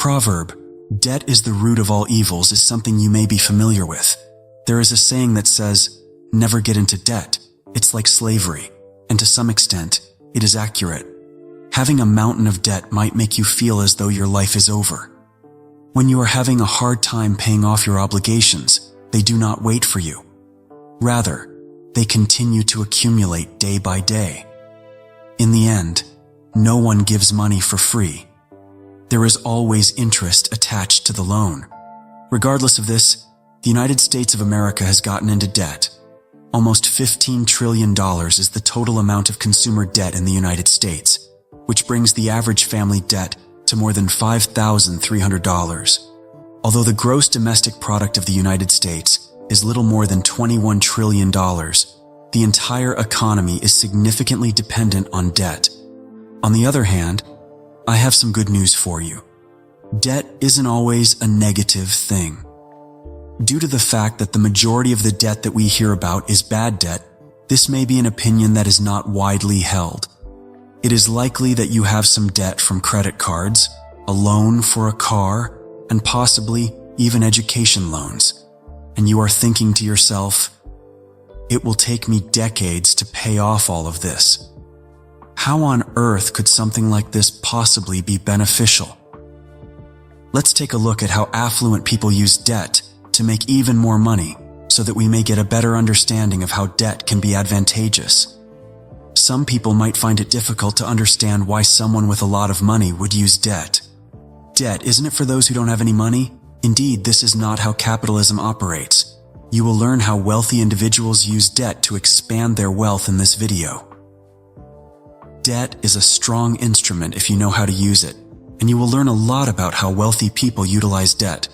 proverb, "Debt is the root of all evils," is something you may be familiar with. There is a saying that says, "Never get into debt. It's like slavery," and to some extent, it is accurate. Having a mountain of debt might make you feel as though your life is over. When you are having a hard time paying off your obligations, they do not wait for you. Rather, they continue to accumulate day by day. In the end, no one gives money for free. There is always interest attached to the loan. Regardless of this, the United States of America has gotten into debt. Almost $15 trillion is the total amount of consumer debt in the United States, which brings the average family debt to more than $5,300. Although the gross domestic product of the United States is little more than $21 trillion, the entire economy is significantly dependent on debt. On the other hand, I have some good news for you. Debt isn't always a negative thing. Due to the fact that the majority of the debt that we hear about is bad debt, this may be an opinion that is not widely held. It is likely that you have some debt from credit cards, a loan for a car, and possibly even education loans. And you are thinking to yourself, "It will take me decades to pay off all of this. How on earth could something like this possibly be beneficial?" Let's take a look at how affluent people use debt to make even more money so that we may get a better understanding of how debt can be advantageous. Some people might find it difficult to understand why someone with a lot of money would use debt. Debt, isn't it for those who don't have any money? Indeed, this is not how capitalism operates. You will learn how wealthy individuals use debt to expand their wealth in this video. Debt is a strong instrument if you know how to use it, and you will learn a lot about how wealthy people utilize debt.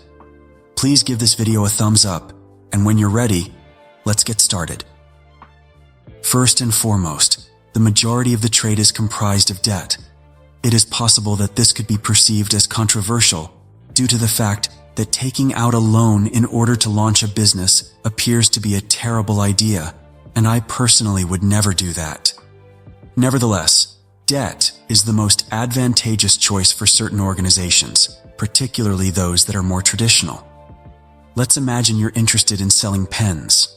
Please give this video a thumbs up, and when you're ready, let's get started. First and foremost, the majority of the trade is comprised of debt. It is possible that this could be perceived as controversial due to the fact that taking out a loan in order to launch a business appears to be a terrible idea, and I personally would never do that. Nevertheless, debt is the most advantageous choice for certain organizations, particularly those that are more traditional. Let's imagine you're interested in selling pens.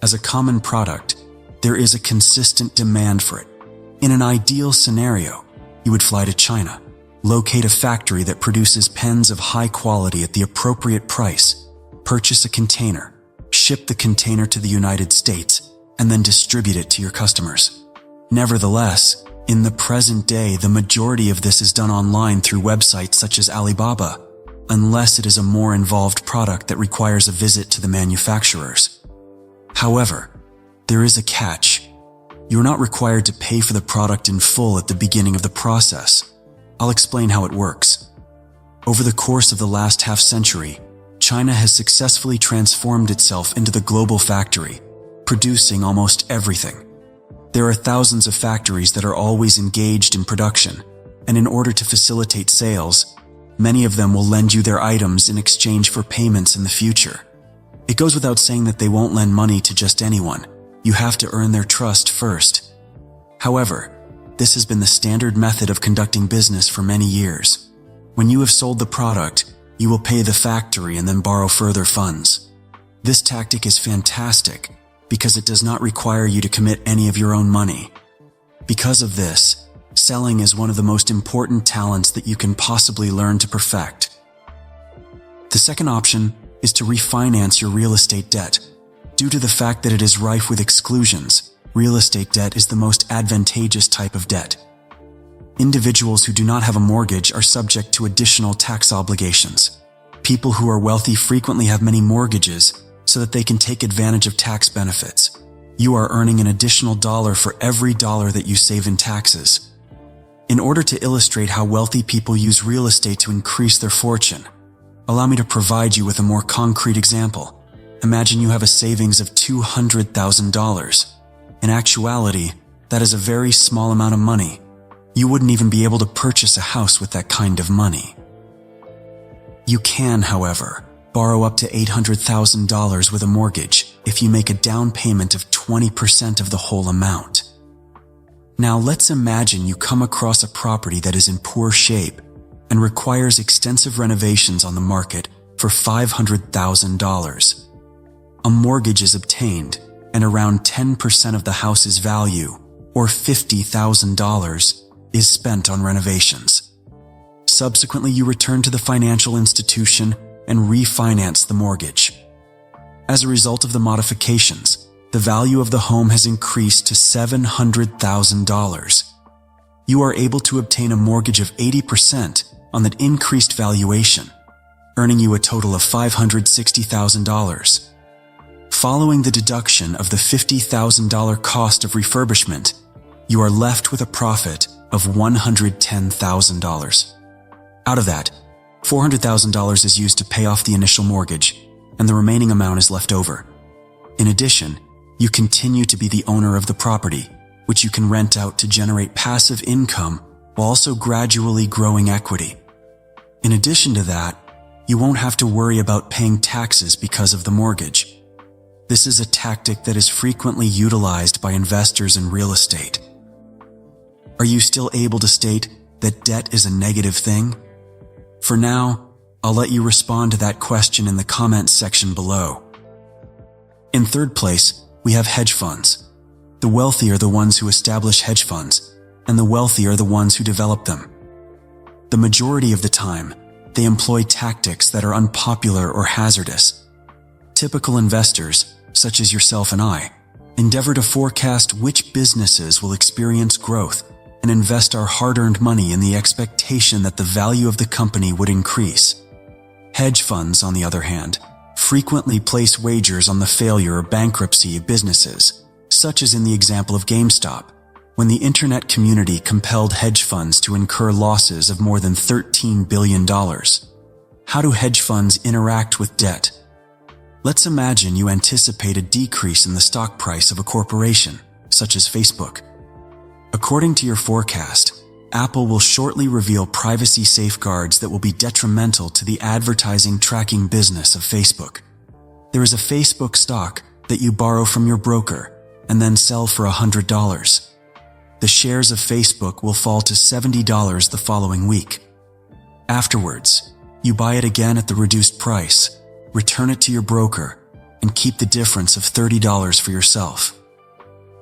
As a common product, there is a consistent demand for it. In an ideal scenario, you would fly to China, locate a factory that produces pens of high quality at the appropriate price, purchase a container, ship the container to the United States, and then distribute it to your customers. Nevertheless, in the present day, the majority of this is done online through websites such as Alibaba, unless it is a more involved product that requires a visit to the manufacturers. However, there is a catch. You're not required to pay for the product in full at the beginning of the process. I'll explain how it works. Over the course of the last half-century, China has successfully transformed itself into the global factory, producing almost everything. There are thousands of factories that are always engaged in production, and in order to facilitate sales, many of them will lend you their items in exchange for payments in the future. It goes without saying that they won't lend money to just anyone. You have to earn their trust first. However, this has been the standard method of conducting business for many years. When you have sold the product, you will pay the factory and then borrow further funds. This tactic is fantastic because it does not require you to commit any of your own money. Because of this, selling is one of the most important talents that you can possibly learn to perfect. The second option is to refinance your real estate debt. Due to the fact that it is rife with exclusions, real estate debt is the most advantageous type of debt. Individuals who do not have a mortgage are subject to additional tax obligations. People who are wealthy frequently have many mortgages so that they can take advantage of tax benefits. You are earning an additional dollar for every dollar that you save in taxes. In order to illustrate how wealthy people use real estate to increase their fortune, allow me to provide you with a more concrete example. Imagine you have a savings of $200,000. In actuality, that is a very small amount of money. You wouldn't even be able to purchase a house with that kind of money. You can, however, borrow up to $800,000 with a mortgage if you make a down payment of 20% of the whole amount. Now let's imagine you come across a property that is in poor shape, and requires extensive renovations on the market for $500,000. A mortgage is obtained, and around 10% of the house's value, or $50,000, is spent on renovations. Subsequently, you return to the financial institution and refinance the mortgage. As a result of the modifications, the value of the home has increased to $700,000. You are able to obtain a mortgage of 80% on that increased valuation, earning you a total of $560,000. Following the deduction of the $50,000 cost of refurbishment, you are left with a profit of $110,000. Out of that, $400,000 is used to pay off the initial mortgage, and the remaining amount is left over. In addition, you continue to be the owner of the property, which you can rent out to generate passive income while also gradually growing equity. In addition to that, you won't have to worry about paying taxes because of the mortgage. This is a tactic that is frequently utilized by investors in real estate. Are you still able to state that debt is a negative thing? For now, I'll let you respond to that question in the comments section below. In third place, we have hedge funds. The wealthy are the ones who establish hedge funds, and the wealthy are the ones who develop them. The majority of the time, they employ tactics that are unpopular or hazardous. Typical investors, such as yourself and I, endeavor to forecast which businesses will experience growth and invest our hard-earned money in the expectation that the value of the company would increase. Hedge funds, on the other hand, frequently place wagers on the failure or bankruptcy of businesses, such as in the example of GameStop, when the internet community compelled hedge funds to incur losses of more than $13 billion. How do hedge funds interact with debt? Let's imagine you anticipate a decrease in the stock price of a corporation, such as Facebook. According to your forecast, Apple will shortly reveal privacy safeguards that will be detrimental to the advertising tracking business of Facebook. There is a Facebook stock that you borrow from your broker and then sell for $100. The shares of Facebook will fall to $70 the following week. Afterwards, you buy it again at the reduced price, return it to your broker, and keep the difference of $30 for yourself.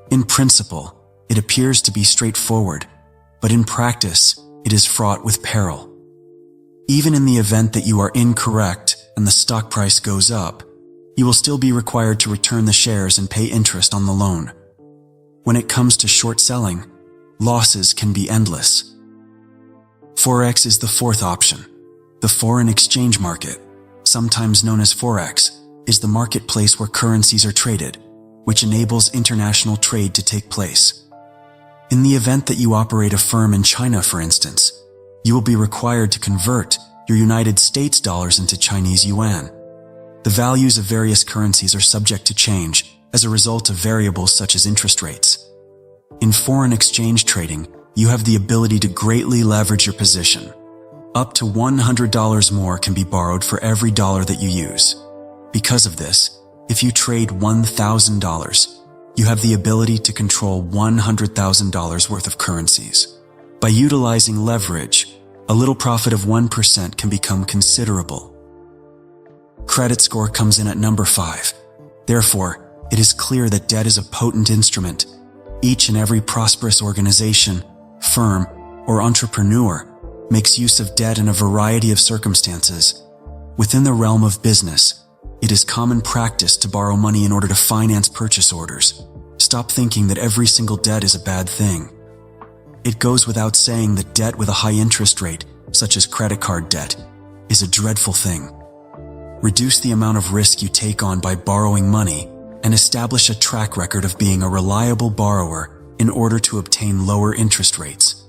In principle, it appears to be straightforward, but in practice, it is fraught with peril. Even in the event that you are incorrect and the stock price goes up, you will still be required to return the shares and pay interest on the loan. When it comes to short selling, losses can be endless. Forex is the fourth option. The foreign exchange market, sometimes known as Forex, is the marketplace where currencies are traded, which enables international trade to take place. In the event that you operate a firm in China, for instance, you will be required to convert your United States dollars into Chinese yuan. The values of various currencies are subject to change as a result of variables such as interest rates. In foreign exchange trading, you have the ability to greatly leverage your position. Up to $100 more can be borrowed for every dollar that you use. Because of this, if you trade $1,000, you have the ability to control $100,000 worth of currencies. By utilizing leverage, a little profit of 1% can become considerable. Credit score comes in at number 5. Therefore, it is clear that debt is a potent instrument. Each and every prosperous organization, firm, or entrepreneur makes use of debt in a variety of circumstances. Within the realm of business, it is common practice to borrow money in order to finance purchase orders. Stop thinking that every single debt is a bad thing. It goes without saying that debt with a high interest rate, such as credit card debt, is a dreadful thing. Reduce the amount of risk you take on by borrowing money and establish a track record of being a reliable borrower in order to obtain lower interest rates.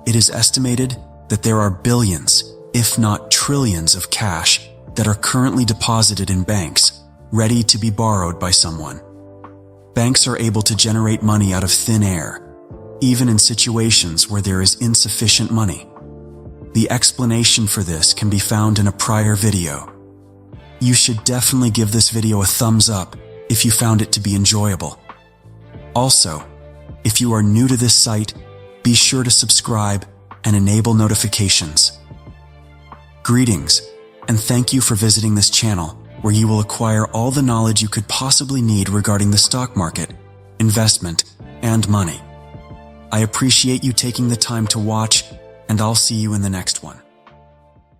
It is estimated that there are billions, if not trillions of cash that are currently deposited in banks, ready to be borrowed by someone. Banks are able to generate money out of thin air, even in situations where there is insufficient money. The explanation for this can be found in a prior video. You should definitely give this video a thumbs up if you found it to be enjoyable. Also, if you are new to this site, be sure to subscribe and enable notifications. Greetings, and thank you for visiting this channel, where you will acquire all the knowledge you could possibly need regarding the stock market, investment, and money. I appreciate you taking the time to watch, and I'll see you in the next one.